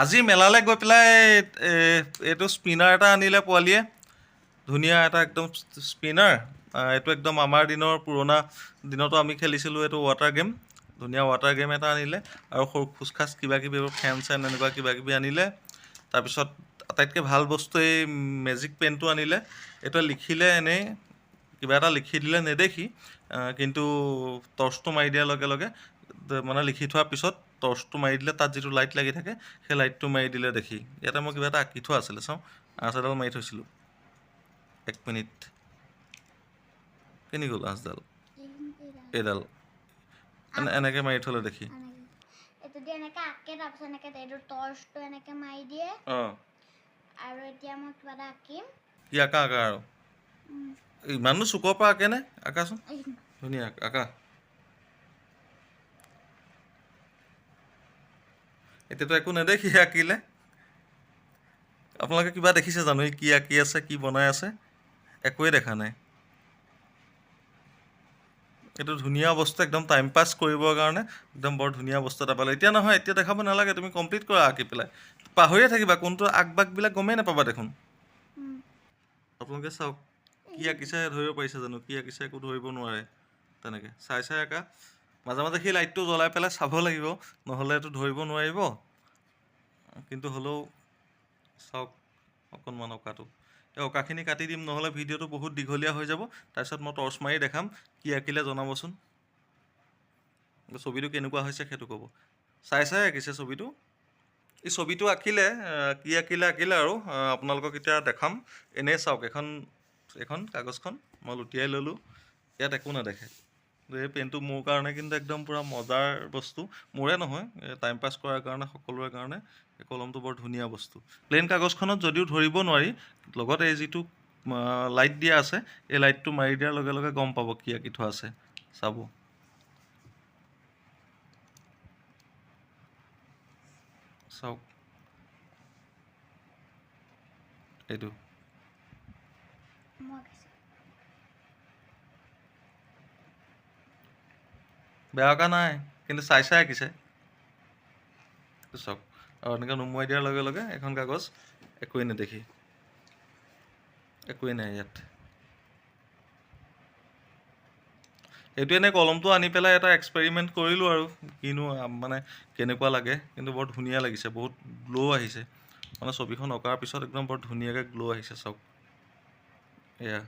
আজি মেলালৈ গৈ পেলাই এইটো স্পিনাৰ এটা আনিলে পোৱালীয়ে, ধুনীয়া এটা একদম স্পিনাৰ। এইটো একদম আমাৰ দিনৰ পুৰণা দিনতো আমি খেলিছিলোঁ এইটো ৱাটাৰ গেম, ধুনীয়া ৱাটাৰ গেম এটা আনিলে আৰু সৰু খোজখাজ কিবাকিবি এইবোৰ ফেন চেন এনেকুৱা কিবাকিবি আনিলে। তাৰপিছত আটাইতকৈ ভাল বস্তু এই মেজিক পেনটো আনিলে। এইটো লিখিলে এনেই কিবা এটা লিখি দিলে নেদেখি, কিন্তু টৰ্চটো মাৰি দিয়াৰ লগে লগে মানে লিখি থোৱাৰ পিছত টৰ্চটো মাৰি দিলে তাত যিটো লাইট লাগি থাকে সেই লাইটটো মাৰি দিলে দেখি। ইয়াতে মই কিবা এটা আঁকি থোৱা আছিলে, চাওঁ আঁচ এডাল মাৰি থৈছিলোঁ। 1 মিনিট, কেনি গ'ল আঁচডাল? এইডাল এনেকৈ মাৰি থ'লে দেখি। এইটো দিয়ে এনেকৈ আঁকে, তাৰপিছত এনেকৈ এইটো টৰ্চটো এনেকৈ মাৰি দিয়ে। আৰু এতিয়া মই কিবা এটা আঁকিম। কি আঁকা আৰু ইমানো চুকৰ পৰা আঁকেনে? আঁকাচোন, ধুনীয়া আঁকা। এতিয়াতো একো নেদেখি আঁকিলে। আপোনালোকে কিবা দেখিছে জানো এই কি আঁকি আছে, কি বনাই আছে? একোৱে দেখা নাই। এইটো ধুনীয়া বস্তু, একদম টাইম পাছ কৰিবৰ কাৰণে একদম বৰ ধুনীয়া বস্তু এটা পালে। এতিয়া নহয়, এতিয়া দেখাব নালাগে, তুমি কমপ্লিট কৰা আঁকি পেলাই। পাহৰিয়ে থাকিবা, কোনটো আগবাগবিলাক গমেই নাপাবা দেখোন। আপোনালোকে চাওক কি আঁকিছে, ধৰিব পাৰিছে জানো? কি আঁকিছে একো ধৰিব নোৱাৰে। তেনেকৈ চাই চাই আঁকা। মাজে মাজে সেই লাইটটো জ্বলাই পেলাই চাব লাগিব, নহ'লে এইটো ধৰিব নোৱাৰিব। কিন্তু হ'লেও চাওক অকণমান অঁকাটো। এই অঁকাখিনি কাটি দিম, নহ'লে ভিডিঅ'টো বহুত দীঘলীয়া হৈ যাব। তাৰপিছত মই টৰ্চ মাৰি দেখাম, কি আঁকিলে জনাবচোন। ছবিটো কেনেকুৱা হৈছে সেইটো ক'ব। চাই চাই আঁকিছে ছবিটো। এই ছবিটো আঁকিলে, কি আঁকিলে আৰু আপোনালোকক এতিয়া দেখাম। এনেই চাওক, এখন কাগজখন মই লুটিয়াই ল'লোঁ, ইয়াত একো নেদেখে। এই পেনটো মোৰ কাৰণে কিন্তু একদম পূৰা মজাৰ বস্তু। মোৰে নহয়, টাইম পাছ কৰাৰ কাৰণে, সকলোৰে কাৰণে এই কলমটো বৰ ধুনীয়া বস্তু। প্লেইন কাগজখনত যদিও ধৰিব নোৱাৰি, লগতে এই যিটো লাইট দিয়া আছে, এই লাইটটো মাৰি দিয়াৰ লগে লগে গম পাব কি আঁকি থোৱা আছে। চাব, চাওক এইটো। বেয়া অঁকা নাই, কিন্তু চাই চাই আঁকিছে। চাওক, আৰু এনেকৈ নুমুৱাই দিয়াৰ লগে লগে এখন কাগজ, একোৱেই নেদেখি, একোৱেই নাই ইয়াত। এইটো এনেই কলমটো আনি পেলাই এটা এক্সপেৰিমেণ্ট কৰিলোঁ আৰু কিনো মানে কেনেকুৱা লাগে। কিন্তু বৰ ধুনীয়া লাগিছে, বহুত গ্ল' আহিছে। মানে ছবিখন অঁকাৰ পিছত একদম বৰ ধুনীয়াকৈ গ্ল' আহিছে। চাওক এয়া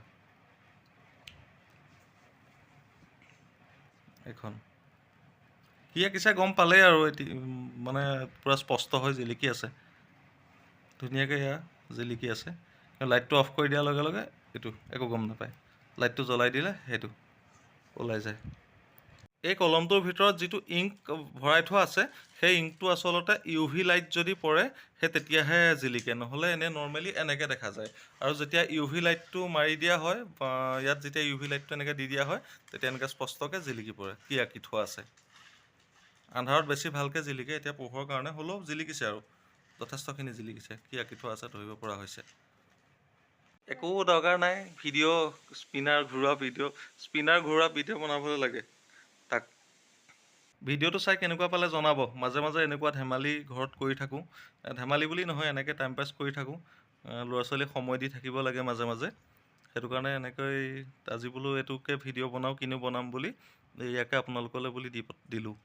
এইখন কি আঁকিছে গম পালেই আৰু মানে পূৰা স্পষ্ট হৈ জিলিকি আছে ধুনীয়াকৈ। এয়া জিলিকি আছে। লাইটটো অফ কৰি দিয়াৰ লগে লগে এইটো একো গম নাপায়। লাইটটো জ্বলাই দিলে সেইটো ওলাই যায়। এই কলমটোৰ ভিতৰত যিটো ইংক ভৰাই থোৱা আছে, সেই ইংকটো আচলতে UV লাইট যদি পৰে সেই তেতিয়াহে জিলিকে, নহ'লে এনেই নৰ্মেলি এনেকৈ দেখা যায়। আৰু যেতিয়া UV লাইটটো মাৰি দিয়া হয়, ইয়াত যেতিয়া UV লাইটটো এনেকৈ দি দিয়া হয়, তেতিয়া এনেকৈ স্পষ্টকৈ জিলিকি পৰে কি আঁকি থোৱা আছে। আন্ধাৰত বেছি ভালকৈ জিলিকে, এতিয়া পোহৰৰ কাৰণে হ'লেও জিলিকিছে আৰু যথেষ্টখিনি জিলিকিছে। কি আঁকি থোৱা আছে ধৰিব পৰা হৈছে। একো দৰকাৰ নাই স্পিনাৰ ঘূৰোৱা ভিডিঅ' বনাবলৈ লাগে তাক। ভিডিঅ'টো চাই কেনেকুৱা পালে জনাব। মাজে মাজে এনেকুৱা ধেমালি ঘৰত কৰি থাকোঁ। ধেমালি বুলি নহয়, এনেকৈ টাইম পাছ কৰি থাকোঁ। ল'ৰা ছোৱালীক সময় দি থাকিব লাগে মাজে মাজে। সেইটো কাৰণে এনেকৈ আজি বোলো এইটোকে ভিডিঅ' বনাওঁ, কিনো বনাম বুলি ইয়াকে আপোনালোকলৈ বুলি দিলোঁ।